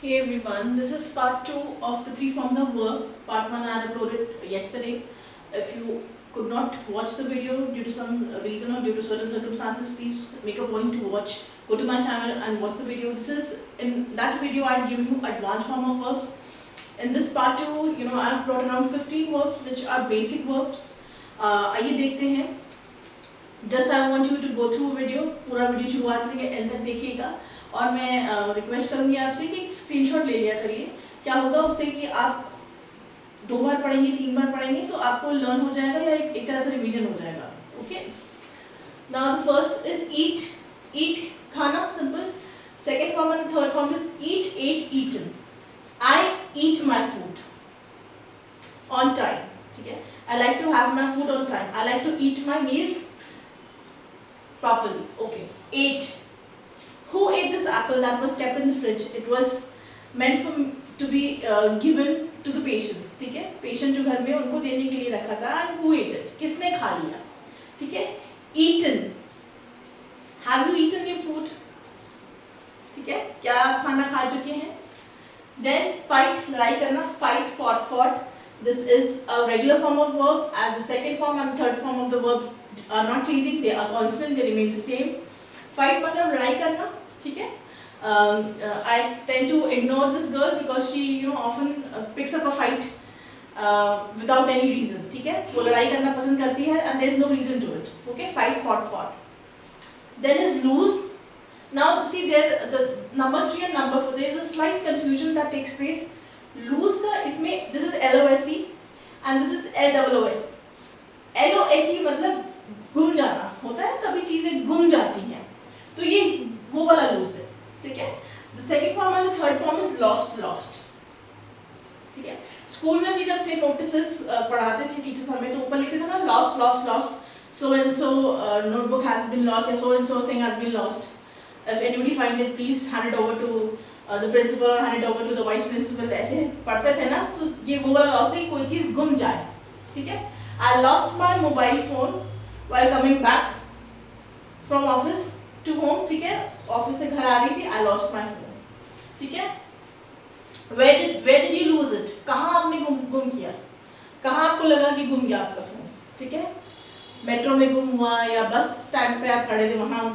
Hey everyone, this is part 2 of the three forms of work. Part 1 I had uploaded yesterday. If you could not watch the video due to some reason or due to certain circumstances, please make a point to watch. Go to my channel and watch the video. This is in that video I had given you advanced form of verbs. In this part 2, I have brought around 15 verbs which are basic verbs. आइए देखते हैं. Just I want you to go through video. पूरा video शुरुआत से लेकर and तक देखिएगा. और मैं रिक्वेस्ट करूँगी आपसे कि एक स्क्रीनशॉट ले लिया करिए. क्या होगा उससे कि आप 2 बार पढ़ेंगे 3 बार पढ़ेंगे तो आपको लर्न हो जाएगा या एक तरह से रिवीजन हो जाएगा. Okay. Now the first is eat. Eat खाना, simple. Second form and third form is eat, ate, eaten. I eat my food on time. ठीक है. I like to have my food on time. I like to eat my meals properly. Okay. 8. Who ate this apple that was kept in the fridge? It was meant for to be given to the patients. ठीक है. Patient जो घर में उनको देने के लिए रखा था. And who ate it? किसने खा लिया? ठीक है. Eaten. Have you eaten your food? ठीक है. क्या आप खाना खा चुके हैं? Then fight, लड़ाई करना. Fight, fought. This is a regular form of verb, and the second form and third form of the verb are not changing, they are constant, they remain the same. Fight मतलब लड़ाई करना. ठीक है. I tend to ignore this girl because she often picks up a fight without any reason. ठीक है. वो लड़ाई करना पसंद करती है and there is no reason to it. Okay. Fight, fought. Then is lose. Now see there the number 3 and number 4 there is a slight confusion that takes place. Lose का इसमें this is LOSE and this is LOOS. LOSE मतलब गुम जाना होता है. कभी चीजें गुम जाती हैं तो ये वो वाला लूज है. ठीक है. The second form and the third form is lost. ठीक है. स्कूल में भी जब थे नोटिसेस पढ़ाते थे टीचर्स हमें तो ऊपर लिखे थे ना lost. So and so notebook has been lost या so and so thing has been lost. If anybody find it please hand it over to the principal और hand it over to the vice principal. ऐसे पढ़ते थे ना. तो ये वो वाला लॉस्ट है कि कोई चीज गुम जाए. ठीक है. I lost my mobile phone while coming back from office to home. ठीक है. ऑफिस से घर आ रही थी. I lost my phone. ठीक है. Where did you lose it? कहाँ आपने गुम किया? कहाँ आपको लगा कि गुम गया आपका फोन? ठीक है. मेट्रो में गुम हुआ या बस स्टैंड पे आप खड़े थे वहाँ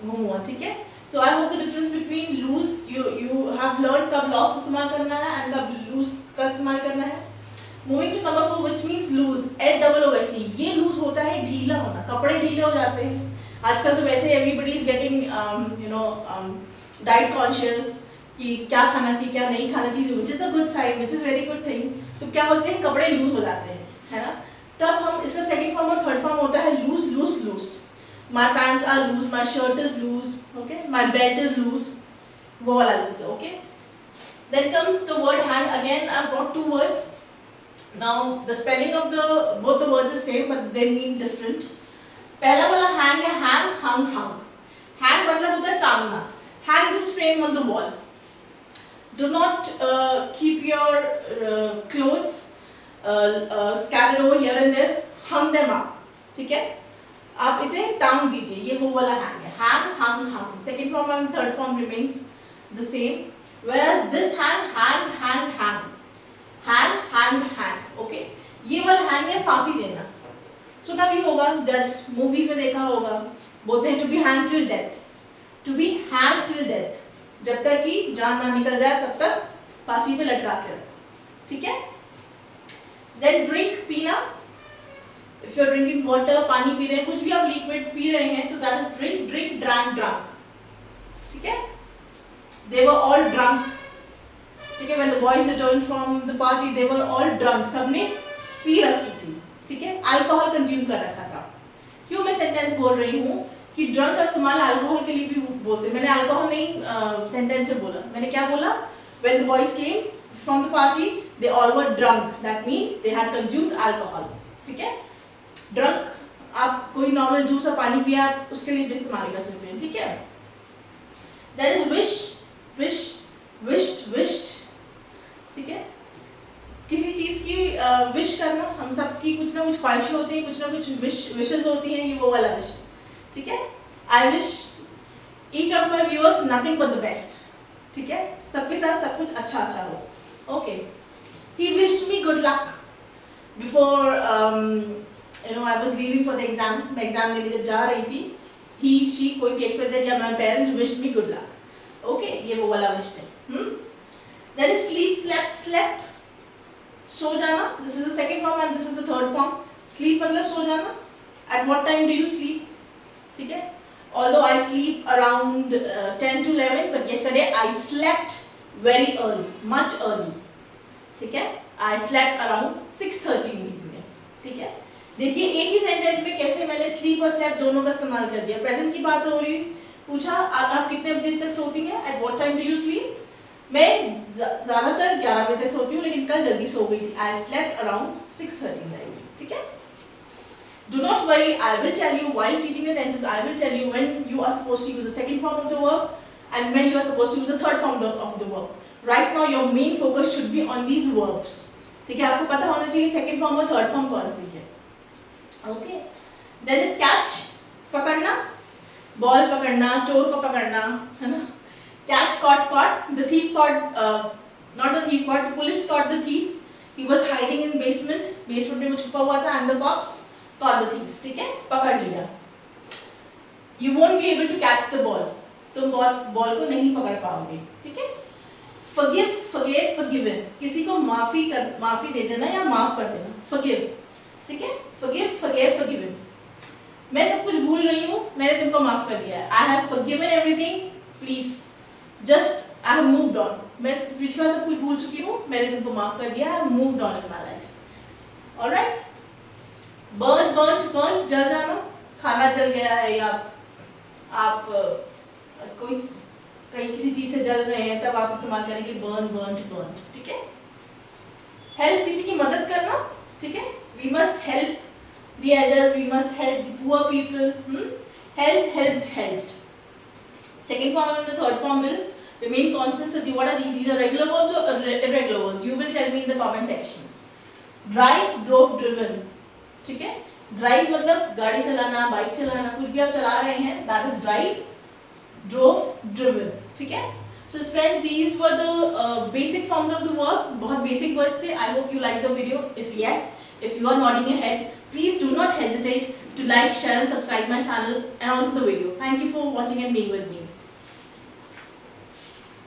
गुम हुआ. ठीक है. So I hope the difference between lose you have learned कब lost इस्तेमाल करना है and कब lose का इस्तेमाल करना है. Moving to number 4 which means loose. LOOSE. ये लूज होता है ढीला होना. कपड़े ढीले हो जाते हैं. आजकल तो वैसे everybody is getting diet conscious कि क्या खाना चाहिए क्या नहीं खाना चाहिए, which is a good sign, which is very good thing. तो क्या होते हैं कपड़े लूज हो जाते हैं, है ना. तब हम इसका सेकंड फॉर्म और थर्ड फॉर्म होता है loose. My pants are loose, my shirt is loose, okay, my belt is loose. वो वाला लूज है. Okay. Then comes the word hang. Again I brought 2 words. Now the spelling of both the words is same but they mean different. पहला वाला hang है hang, hung. Hang मतलब होता है टांगना. Hang this frame on the wall. Do not keep your clothes scattered over here and there. Hung them up. ठीक है. आप इसे टांग दीजिए. ये वो वाला hang है. Hang, hung. Second form and third form remains the same. Whereas this hang. Okay. ये वाला हैंग है फांसी देना. सुना भी होगा, जज मूवीज में देखा होगा. बोलते हैं to be hang till death. जब तक कि जान ना निकल जाए तब तक फांसी पे लटका के रखो. ठीक है. देन ड्रिंक पीना. If you are drinking water पानी पी रहे हैं कुछ भी आप लिक्विड पी रहे हैं तो दैट इज ड्रिंक ड्रैंक. ठीक है. दे वर ऑल ड्रंक. ठीक है. When the boys returned from the party, they were all drunk. सबने पी रखी थी. ठीक है. अल्कोहल कंज्यूम कर रखा था. क्यों मैं सेंटेंस बोल रही हूँ कि ड्रंक का इस्तेमाल अल्कोहल के लिए भी बोलते हैं. मैंने अल्कोहल नहीं सेंटेंस से बोला. मैंने क्या बोला? When the boys came from the party, they all were drunk. That means they had consumed alcohol. ठीक है. ड्रंक आप कोई नॉर्मल जूस या पानी पिया आप उसके लिए भी इस्तेमाल कर सकते हैं. ठीक है. There is wished. ठीक है. किसी चीज की विश करना. हम सबकी कुछ ना कुछ ख्वाहिशें होती हैं, कुछ ना कुछ विशेस होती हैं. ये वो वाला विश. ठीक है. I wish each of my viewers nothing but the best. ठीक है, सबके साथ सब कुछ अच्छा अच्छा हो. Okay, he wished me good luck before I was leaving for the exam. मैं एग्जाम देने जब जा रही थी, he she कोई भी XYZ या my parents wished me good luck. Okay, ये वो वाला विश है. Then is sleep, slept, slept. सो जाना, this is the second form and this is the third form. Sleep मतलब सो जाना. At what time do you sleep? ठीक है. Although I sleep around 10 to 11, but yesterday I slept very early, much early. ठीक है. I slept around 6:30 in the evening. ठीक है. देखिए एक ही सेंटेंस में कैसे मैंने sleep और slept दोनों का इस्तेमाल कर दिया. प्रेजेंट की बात हो रही, पूछा आप कितने बजे तक सोती हैं? At what time do you sleep? मैं ज्यादातर 11 बजे तक सोती हूँ, लेकिन कल जल्दी सो गई थी. I slept around 6:30 in the evening. ठीक है. Do not worry, I will tell you while teaching the tenses. I will tell you when you are supposed to use the second form of the verb and when you are supposed to use the third form of the verb. Right now your main focus should be on these verbs. ठीक है, आपको पता होना चाहिए second form और third form कौन सी है. Okay. Then is catch, पकड़ना, बॉल पकड़ना, चोर को पकड़ना, है ना. Catch, caught. The thief caught, not the thief caught. The police caught the thief. He was hiding in basement. Basement में वो छुपा हुआ था. And the cops caught the thief. ठीक है, पकड़ लिया. You won't be able to catch the ball. तुम बॉल को नहीं पकड़ पाओगे. ठीक है. Forgive, forgave, forgiven. किसी को माफी दे देना या माफ कर देना. Forgive. ठीक है. Forgive, forgave, forgiven. मैं सब कुछ भूल गई हूँ, मैंने तुमको माफ कर दिया है. I have forgiven everything. Please, just I have moved on. मैं पिछला सब कुछ भूल चुकी हूँ, मैंने तुमको माफ कर दिया. I have moved on in my life. All right. burnt जल जाना, खाना जल गया है या आप कोई कहीं किसी चीज से जल गए हैं, तब आप इस्तेमाल करेंगे burnt. ठीक है. हेल्प, किसी की मदद करना. ठीक है. We must help the elders, we must help the poor people. Helped. Second form and the third form will remain constant. So what are these? These are regular verbs or irregular verbs? You will tell me in the comment section. Drive, drove, driven. ठीक है. Drive मतलब गाड़ी चलाना, bike चलाना, कुछ भी आप चला रहे हैं, that is drive. Drove, driven. ठीक है. So friends, these were the basic forms of the verb. बहुत बेसिक वर्ड्स थे. I hope you like the video. If you are nodding your head, please do not hesitate to like, share and subscribe my channel and also the video. Thank you for watching and being with me.